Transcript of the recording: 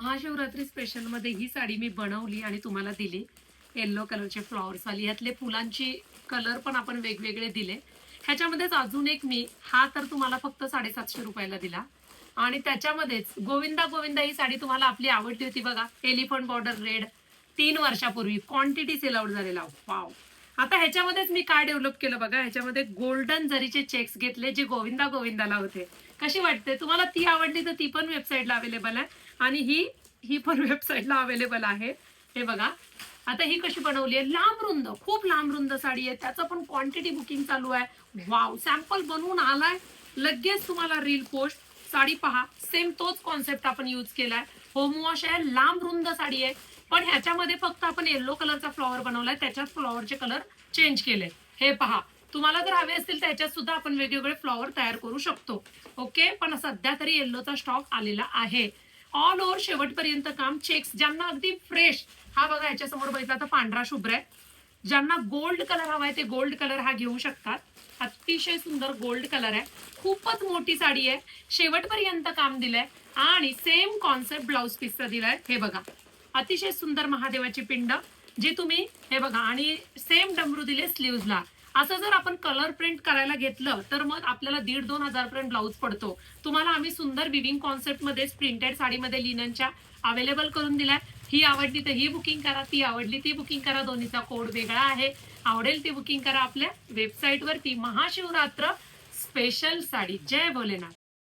Mahashivratri special मध्ये ही साडी मी बनवली आणि तुम्हाला दिली. येलो कलरचे फ्लॉवर्स वाली. यातले फुलांची कलर पण आपण वेगवेगळे दिले. ह्याच्यामध्येच अजून एक मी हा तर तुम्हाला फक्त 750 रुपयाला दिला. आणि त्याच्यामध्येच गोविंदा गोविंदा ही साडी तुम्हाला आपली आवडली होती बघा. एलिफंट बॉर्डर रेड 3 वर्षापूर्वी क्वांटिटी सेल आउट झालेला. वाव. आता ह्याच्यामध्येच मी काय डेव्हलप केलं बघा. ह्याच्यामध्ये गोल्डन जरीचे चेक्स घेतले जे गोविंदा गोविंदाला होते. कशी वाटते तुम्हाला? ती आवडली तर ती पण वेबसाईटला अवेलेबल आहे. आणि ही ही पण वेबसाईटला अवेलेबल आहे. हे बघा. आता ही कशी बनवली आहे? लांब रुंद, खूप लांब रुंद साडी आहे. त्याचं पण क्वांटिटी बुकिंग चालू आहे. वाव. सॅम्पल बनवून आलाय. लगेच तुम्हाला रील पोस्ट. साडी पहा. सेम तोच कॉन्सेप्ट आपण यूज केलाय. होम वॉश आहे. लांब रुंद साडी आहे. पण ह्याच्यामध्ये फक्त आपण येलो कलरचा फ्लॉवर बनवलाय. त्याच्यात फ्लॉवरचे कलर चेंज केले. हे पहा. तुम्हाला जर हवे असतील त्याच्यात सुद्धा आपण वेगवेगळे फ्लॉवर तयार करू शकतो. ओके. पण सध्या तरी येल्लोचा स्टॉक आलेला आहे. ऑल ओव्हर शेवटपर्यंत काम. चेक्स ज्यांना अगदी फ्रेश, हा बघा याच्यासमोर बघितला तर पांढरा शुभ्र आहे. ज्यांना गोल्ड कलर हवाय ते गोल्ड कलर हा घेऊ शकतात. अतिशय सुंदर गोल्ड कलर आहे. खूपच मोठी साडी आहे. शेवटपर्यंत काम दिलंय आणि सेम कॉन्सेप्ट ब्लाउज पीसचा दिलाय. हे बघा. अतिशय सुंदर महादेवाची पिंड जी तुम्ही हे बघा आणि सेम डमरू दिले स्लीव्हजला. असं जर आपण कलर प्रिंट करायला घेतलं तर मग आपल्याला 1,500-2,000 हजारपर्यंत ब्लाऊज पडतो. तुम्हाला आम्ही सुंदर विविंग कॉन्सेप्ट मध्ये प्रिंटेड साडीमध्ये लिननच्या अवेलेबल करून दिलाय. ही आवडली तर ही बुकिंग करा, ती आवडली ती बुकिंग करा. दोन्हीचा कोड वेगळा आहे. आवडेल ती बुकिंग करा आपल्या वेबसाईट वरती. महाशिवरात्र स्पेशल साडी. जय भोलेनाथ.